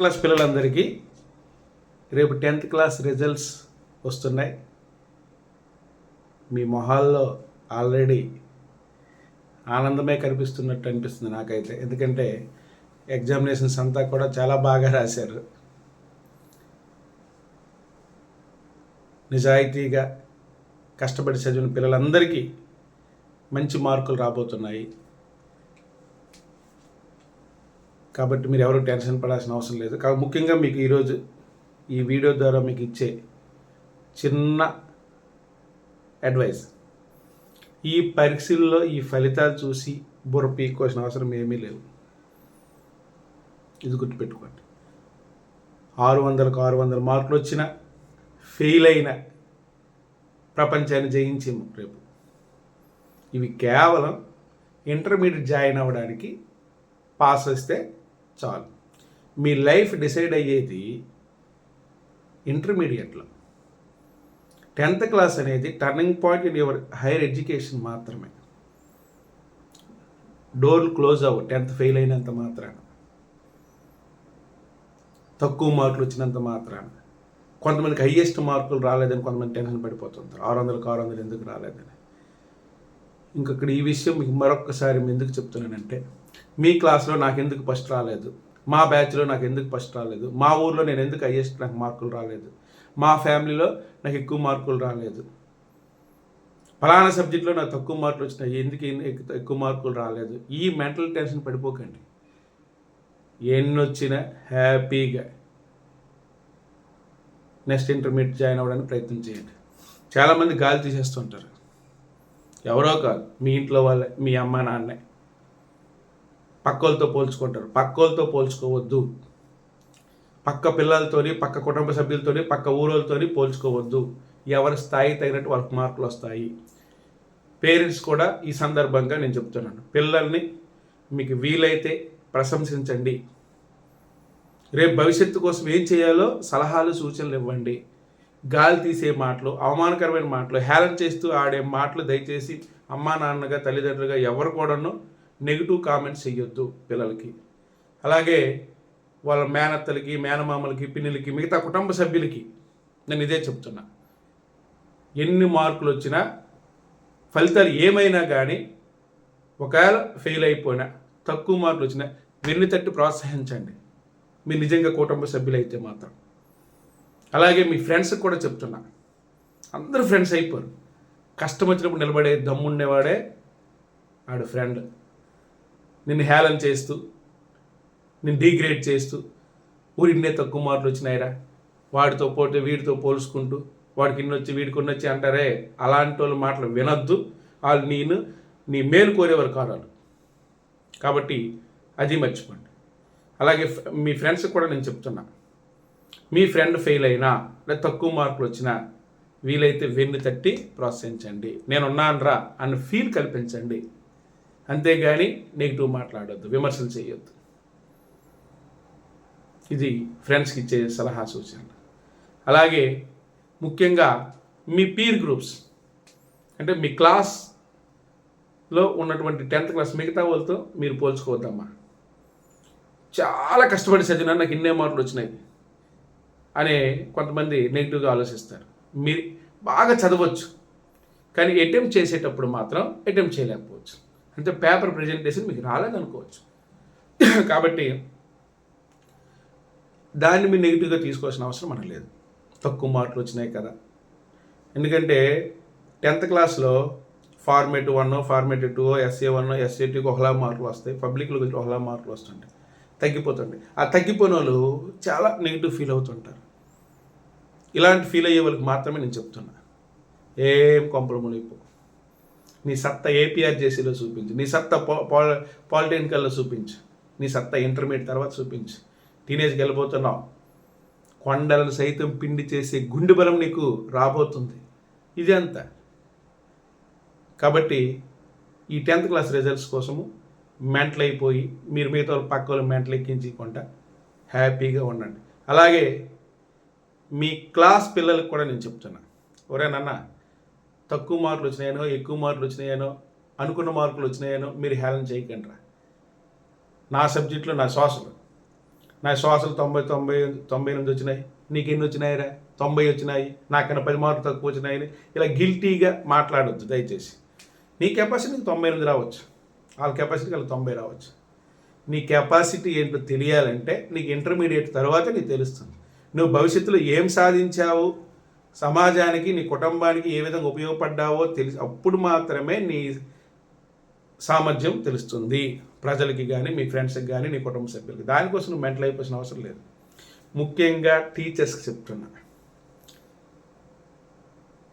Class పిల్లలందరికీ రేపు 10th class results వస్తున్నాయి. మీ మొహాల్లో ఆల్రెడీ ఆనందమే కనిపిస్తున్నట్టు అనిపిస్తుంది నాకైతే. ఎందుకంటే ఎగ్జామినేషన్స్ అంతా కూడా చాలా బాగా రాశారు. నిజాయితీగా కష్టపడి చదివిన పిల్లలందరికీ మంచి మార్కులు రాబోతున్నాయి. కాబట్టి మీరు ఎవరు టెన్షన్ పడాల్సిన అవసరం లేదు. ముఖ్యంగా మీకు ఈరోజు ఈ వీడియో ద్వారా మీకు ఇచ్చే చిన్న అడ్వైస్, ఈ పరీక్షల్లో ఈ ఫలితాలు చూసి బుర్ర పీక్కోవాల్సిన అవసరం ఏమీ లేదు. ఇది గుర్తుపెట్టుకోండి. 600కు 600 మార్కులు వచ్చిన ఫెయిల్ అయిన ప్రపంచాన్ని జయించేము రేపు. ఇవి కేవలం ఇంటర్మీడియట్ జాయిన్ అవ్వడానికి పాస్ వస్తే చాలు. మీ లైఫ్ డిసైడ్ అయ్యేది ఇంటర్మీడియట్లో. 10th క్లాస్ అనేది turning point in your higher education మాత్రమే. డోర్లు క్లోజ్ అవ్వు 10th ఫెయిల్ అయినంత మాత్రాన, తక్కువ మార్కులు వచ్చినంత మాత్రాన. కొంతమందికి హయ్యెస్ట్ మార్కులు రాలేదని కొంతమంది టెన్షన్ పడిపోతుంటారు, 600కు 600 ఎందుకు రాలేదని. ఇంకొకటి ఈ విషయం మీకు మరొక్కసారి ఎందుకు చెప్తున్నానంటే, మీ క్లాస్లో నాకు ఎందుకు ఫస్ట్ రాలేదు, మా బ్యాచ్లో నాకు ఎందుకు ఫస్ట్ రాలేదు, మా ఊర్లో నేను ఎందుకు హయ్యెస్ట్ నాకు మార్కులు రాలేదు, మా ఫ్యామిలీలో నాకు ఎక్కువ మార్కులు రాలేదు, ఫలానా సబ్జెక్ట్లో నాకు తక్కువ మార్కులు వచ్చినాయి, ఎందుకు ఎక్కువ మార్కులు రాలేదు, ఈ మెంటల్ టెన్షన్ పడిపోకండి. ఎన్ని వచ్చినా హ్యాపీగా నెక్స్ట్ ఇంటర్మీడియట్ జాయిన్ అవ్వడానికి ప్రయత్నం చేయండి. చాలామంది గాలి తీసేస్తుంటారు. ఎవరో కాదు, మీ ఇంట్లో వాళ్ళే, మీ అమ్మ నాన్నే. పక్కోళ్ళతో పోల్చుకుంటారు. పక్కోళ్ళతో పోల్చుకోవద్దు. పక్క పిల్లలతోని, పక్క కుటుంబ సభ్యులతోని, పక్క ఊరోళ్ళతోని పోల్చుకోవద్దు. ఎవరి స్థాయి తగినట్టు వాళ్ళకి మార్కులు వస్తాయి. పేరెంట్స్ కూడా ఈ సందర్భంగా నేను చెప్తున్నాను, పిల్లల్ని మీకు వీలైతే ప్రశంసించండి. రేపు భవిష్యత్తు కోసం ఏం చేయాలో సలహాలు సూచనలు ఇవ్వండి. గాలి తీసే మాటలు, అవమానకరమైన మాటలు, హేళన చేస్తూ ఆడే మాటలు దయచేసి అమ్మా నాన్నగా తల్లిదండ్రులుగా ఎవరు కూడాను నెగిటివ్ కామెంట్స్ చేయొద్దు పిల్లలకి. అలాగే వాళ్ళ మేనత్తలకి, మేనమామలకి, పిన్నులకి, మిగతా కుటుంబ సభ్యులకి నేను ఇదే చెప్తున్నా. ఎన్ని మార్కులు వచ్చినా, ఫలితాలు ఏమైనా కానీ, ఒకవేళ ఫెయిల్ అయిపోయినా, తక్కువ మార్కులు వచ్చినా వెన్ను తట్టి ప్రోత్సహించండి, మీరు నిజంగా కుటుంబ సభ్యులైతే మాత్రం. అలాగే మీ ఫ్రెండ్స్కి కూడా చెప్తున్నా, అందరూ ఫ్రెండ్స్ అయిపోరు. కష్టం వచ్చినప్పుడు నిలబడే దమ్ముండేవాడే ఆడు ఫ్రెండ్. నిన్ను హేళన చేస్తూ, నిన్ను డీగ్రేడ్ చేస్తూ, ఊరిన్నే తక్కువ మార్కులు వచ్చినాయిరా, వాడితో పోతే వీడితో పోల్చుకుంటూ, వాడికి ఇన్ని వచ్చి వీడికి ఇన్ని వచ్చి అంటారే, అలాంటి వాళ్ళ మాటలు వినొద్దు. వాళ్ళు నీ మేలు కోరేవారు కాదు. కాబట్టి అది మర్చిపోండి. అలాగే మీ ఫ్రెండ్స్కి కూడా నేను చెప్తున్నా, మీ ఫ్రెండ్ ఫెయిల్ అయినా లేదా తక్కువ మార్కులు వచ్చినా వీలైతే వెన్ను తట్టి ప్రోత్సహించండి. నేనున్నానురా అన్న ఫీల్ కల్పించండి. అంతేగాని నెగిటివ్ మాట్లాడొద్దు, విమర్శలు చేయొద్దు. ఇది ఫ్రెండ్స్కి ఇచ్చే సలహా సూచన. అలాగే ముఖ్యంగా మీ పీర్ గ్రూప్స్, అంటే మీ క్లాస్లో ఉన్నటువంటి 10th క్లాస్ మిగతా వాళ్ళతో మీరు పోల్చుకోవద్దమ్మా. చాలా కష్టపడి చదివినా నాకు ఇన్నే మార్కులు వచ్చినాయి అనే కొంతమంది నెగిటివ్గా ఆలోచిస్తారు. మీరు బాగా చదవచ్చు, కానీ అటెంప్ట్ చేసేటప్పుడు మాత్రం అటెంప్ట్ చేయలేకపోవచ్చు. అంటే పేపర్ ప్రజెంటేషన్ మీకు రాలేదనుకోవచ్చు. కాబట్టి దాన్ని మీరు నెగిటివ్గా తీసుకోవాల్సిన అవసరం మనకు లేదు. తక్కువ మార్కులు వచ్చినాయి కదా. ఎందుకంటే 10th క్లాస్లో ఫార్మేట్ 1, ఫార్మేట్ 2, SA1, SA2కి ఒకలా మార్కులు వస్తాయి, పబ్లిక్లో ఒకలా మార్కులు వస్తుంటాయి, తగ్గిపోతుంది. ఆ తగ్గిపోయిన వాళ్ళు చాలా నెగిటివ్ ఫీల్ అవుతుంటారు. ఇలాంటి ఫీల్ అయ్యే వాళ్ళకి మాత్రమే నేను చెప్తున్నా, ఏం కొంపరములిపో. నీ సత్తా APRJCలో చూపించు, నీ సత్తా పాలిటెక్నికల్లో చూపించు, నీ సత్తా ఇంటర్మీడియట్ తర్వాత చూపించు. టీనేజ్కి వెళ్ళిపోతున్నావు, కొండలను సైతం పిండి చేసే గుండె బలం నీకు రాబోతుంది. ఇది అంతా. కాబట్టి ఈ 10th క్లాస్ రిజల్ట్స్ కోసము మెంటల్ అయిపోయి మీరు మిగతా వాళ్ళు పక్క వాళ్ళు మెంటల్ ఎక్కించకుండా హ్యాపీగా ఉండండి. అలాగే మీ క్లాస్ పిల్లలకు కూడా నేను చెప్తున్నా, ఎవరేనన్నా తక్కువ మార్కులు వచ్చినాయనో, ఎక్కువ మార్కులు వచ్చినాయనో, అనుకున్న మార్కులు వచ్చినాయనో మీరు హేళన చేయకండి. నా సబ్జెక్టులో నా సోషల్ నా శ్వాసలు 98 వచ్చినాయి, నీకు ఎన్ని వచ్చినాయిరా, 90 వచ్చినాయి, నాకన్నా 10 మార్కులు తక్కువ వచ్చినాయని ఇలా గిల్టీగా మాట్లాడొద్దు దయచేసి. నీ కెపాసిటీ నీకు 98 రావచ్చు, వాళ్ళ కెపాసిటీకి వాళ్ళకి 90 రావచ్చు. నీ కెపాసిటీ ఏంటో తెలియాలంటే నీకు ఇంటర్మీడియట్ తర్వాత నీకు తెలుస్తుంది. నువ్వు భవిష్యత్తులో ఏం సాధించావు, సమాజానికి నీ కుటుంబానికి ఏ విధంగా ఉపయోగపడ్డావో అప్పుడు మాత్రమే నీ సామర్థ్యం తెలుస్తుంది ప్రజలకి కానీ, మీ ఫ్రెండ్స్కి కానీ, నీ కుటుంబ సభ్యులకి. దానికోసం నువ్వు మెంటల్ అయిపోసిన అవసరం లేదు. ముఖ్యంగా టీచర్స్కి చెప్తున్నా,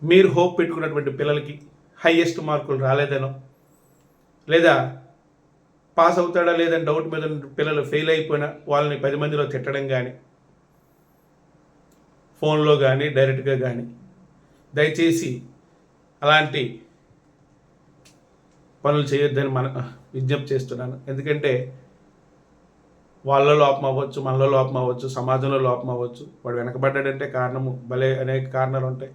మీరు హోప్ పెట్టుకున్నటువంటి పిల్లలకి హైయెస్ట్ మార్కులు రాలేదనో, లేదా పాస్ అవుతాడా లేదని డౌట్ మీద పిల్లలు ఫెయిల్ అయిపోయినా వాళ్ళని 10 మందిలో తిట్టడం కానీ, ఫోన్లో కానీ డైరెక్ట్గా కానీ, దయచేసి అలాంటి పనులు చేయొద్దని విజ్ఞప్తి చేస్తున్నాను. ఎందుకంటే వాళ్ళ లోపం అవ్వచ్చు, మనలో లోపం అవ్వచ్చు, సమాజంలో లోపం అవ్వచ్చు. వాడు వెనకబడ్డాడంటే కారణము భలే అనేక కారణాలు ఉంటాయి.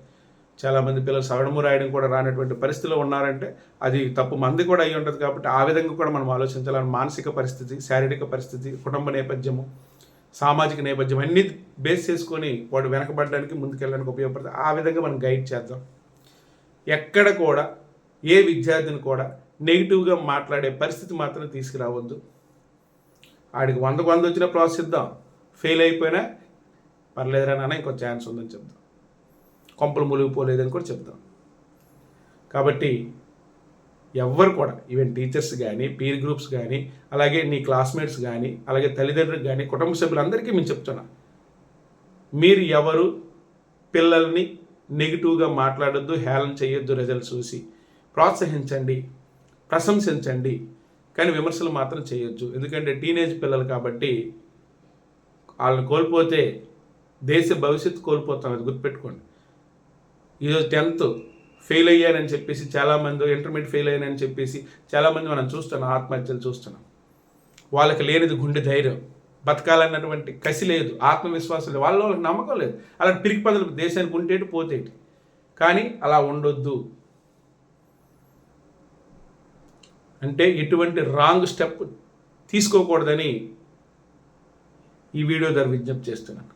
చాలామంది పిల్లలు సగడము రాయడం కూడా రానటువంటి పరిస్థితిలో ఉన్నారంటే అది తప్పు మంది కూడా అయ్యి ఉంటుంది. కాబట్టి ఆ విధంగా కూడా మనం ఆలోచించాలని, మానసిక పరిస్థితి, శారీరక పరిస్థితి, కుటుంబ నేపథ్యము, సామాజిక నేపథ్యం అన్నీ బేస్ చేసుకొని వాడు వెనకబడడానికి, ముందుకెళ్ళడానికి ఉపయోగపడుతుంది. ఆ విధంగా మనం గైడ్ చేద్దాం. ఎక్కడ కూడా ఏ విద్యార్థిని కూడా నెగిటివ్గా మాట్లాడే పరిస్థితి మాత్రం తీసుకురావద్దు. ఆడికి 100కు 100 వచ్చినా ప్రోత్సహిద్దాం, ఫెయిల్ అయిపోయినా పర్లేదురా నాన్న ఇంకో ఛాన్స్ ఉందని చెప్దాం, కొంపలు మునిగిపోలేదని కూడా చెప్తాం. కాబట్టి ఎవ్వరు కూడా, ఈవెన్ టీచర్స్ కానీ, పీర్ గ్రూప్స్ కానీ, అలాగే నీ క్లాస్మేట్స్ కానీ, అలాగే తల్లిదండ్రులకు కానీ, కుటుంబ సభ్యులందరికీ మేము చెప్తున్నా, మీరు ఎవరు పిల్లల్ని నెగిటివ్గా మాట్లాడొద్దు, హేళన చేయొద్దు. రిజల్ట్ చూసి ప్రోత్సహించండి, ప్రశంసించండి, కానీ విమర్శలు మాత్రం చేయొద్దు. ఎందుకంటే టీనేజ్ పిల్లలు కాబట్టి వాళ్ళని కోల్పోతే దేశ భవిష్యత్తు కోల్పోతాం, అది గుర్తుపెట్టుకోండి. ఈరోజు 10th ఫెయిల్ అయ్యానని చెప్పేసి చాలామంది, ఇంటర్మీడియట్ ఫెయిల్ అయ్యానని చెప్పేసి చాలామంది మనం చూస్తున్నాం, ఆత్మహత్యలు చూస్తున్నాం. వాళ్ళకి లేనిది గుండె ధైర్యం, బతకాలన్నటువంటి కసి లేదు, ఆత్మవిశ్వాసం లేదు, వాళ్ళకి నమ్మకం లేదు. అలాంటి పిరికి పనులు దేశానికి ఉంటేటి పోతేటి. కానీ అలా ఉండొద్దు. అంటే ఎటువంటి రాంగ్ స్టెప్ తీసుకోకూడదని ఈ వీడియో ద్వారా విజ్ఞప్తి చేస్తున్నాను.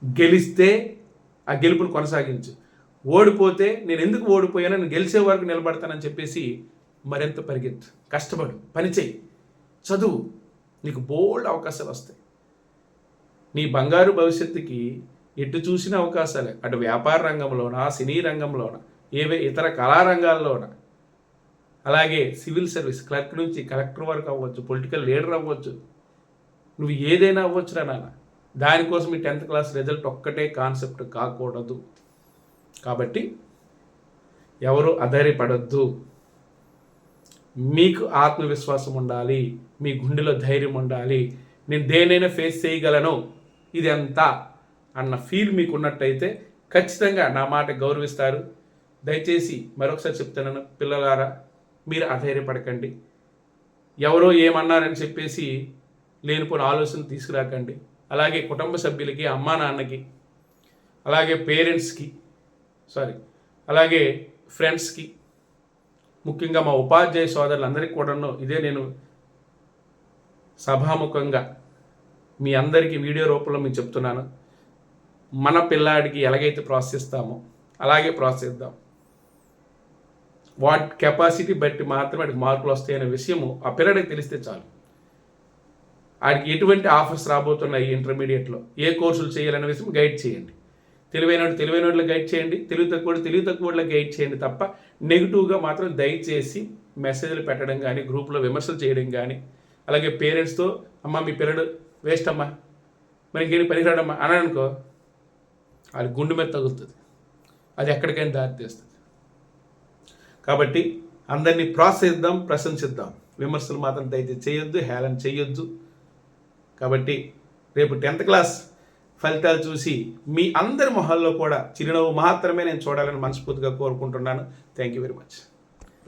గెలిస్తే ఆ గెలుపును కొనసాగించు, ఓడిపోతే నేను ఎందుకు ఓడిపోయానో, నేను గెలిచే వరకు నిలబడతానని చెప్పేసి మరింత పరిగెత్తు, కష్టపడు, పనిచేయి, చదువు, నీకు బోల్డ్ అవకాశాలు వస్తాయి. నీ బంగారు భవిష్యత్తుకి ఎటు చూసిన అవకాశాలే. అటు వ్యాపార రంగంలోన, సినీ రంగంలోన, ఇతర కళారంగాల్లోన, అలాగే సివిల్ సర్వీస్ క్లర్క్ నుంచి కలెక్టర్ వరకు అవ్వచ్చు, పొలిటికల్ లీడర్ అవ్వచ్చు, నువ్వు ఏదైనా అవ్వచ్చురా నాన్న. దానికోసం ఈ 10th క్లాస్ రిజల్ట్ ఒక్కటే కాన్సెప్ట్ కాకూడదు. కాబట్టి ఎవరు అధైర్యపడొద్దు. మీకు ఆత్మవిశ్వాసం ఉండాలి, మీ గుండెలో ధైర్యం ఉండాలి. నేను దేనైనా ఫేస్ చేయగలను, ఇది ఎంత అన్న ఫీల్ మీకు ఉన్నట్టయితే ఖచ్చితంగా నా మాట గౌరవిస్తారు. దయచేసి మరొకసారి చెప్తున్నాను, పిల్లలారా, మీరు అధైర్యపడకండి. ఎవరో ఏమన్నారని చెప్పేసి లేనిపోయిన ఆలోచన తీసుకురాకండి. అలాగే కుటుంబ సభ్యులకి, అమ్మా నాన్నకి, అలాగే పేరెంట్స్కి, అలాగే ఫ్రెండ్స్కి, ముఖ్యంగా మా ఉపాధ్యాయ సోదరులందరికీ కూడాను ఇదే నేను సభాముఖంగా మీ అందరికీ వీడియో రూపంలో మీకు చెప్తున్నాను. మన పిల్లాడికి ఎలాగైతే ప్రోత్సహిస్తామో అలాగే ప్రోత్సహిద్దాం. వాటి కెపాసిటీ బట్టి మాత్రమే వాడికి మార్కులు వస్తాయనే విషయము ఆ పిల్లడికి తెలిస్తే చాలు. వాడికి ఎటువంటి ఆఫర్స్ రాబోతున్నాయి ఇంటర్మీడియట్లో, ఏ కోర్సులు చేయాలనే విషయం గైడ్ చేయండి. తెలివైనోళ్ళు గైడ్ చేయండి, తెలివి తక్కువ గైడ్ చేయండి తప్ప నెగిటివ్గా మాత్రం దయచేసి మెసేజ్లు పెట్టడం కానీ, గ్రూప్లో విమర్శలు చేయడం కానీ, అలాగే పేరెంట్స్తో అమ్మ మీ పిల్లడు వేస్ట్ అమ్మా, మరి ఇంకేం పనికిరాడమ్మా అని అనుకో, అది గుండె మీద తగులుతుంది, అది ఎక్కడికైనా దారి తీస్తుంది. కాబట్టి అందరినీ ప్రోత్సహిద్దాం, ప్రశంసిద్దాం, విమర్శలు మాత్రం దయచేసి చేయొద్దు, హేళన చేయొద్దు. కాబట్టి రేపు 10th క్లాస్ ఫలితాలు చూసి మీ అందరి మొహాల్లో కూడా చిరునవ్వు మాత్రమే నేను చూడాలని మనస్ఫూర్తిగా కోరుకుంటున్నాను. Thank you very much.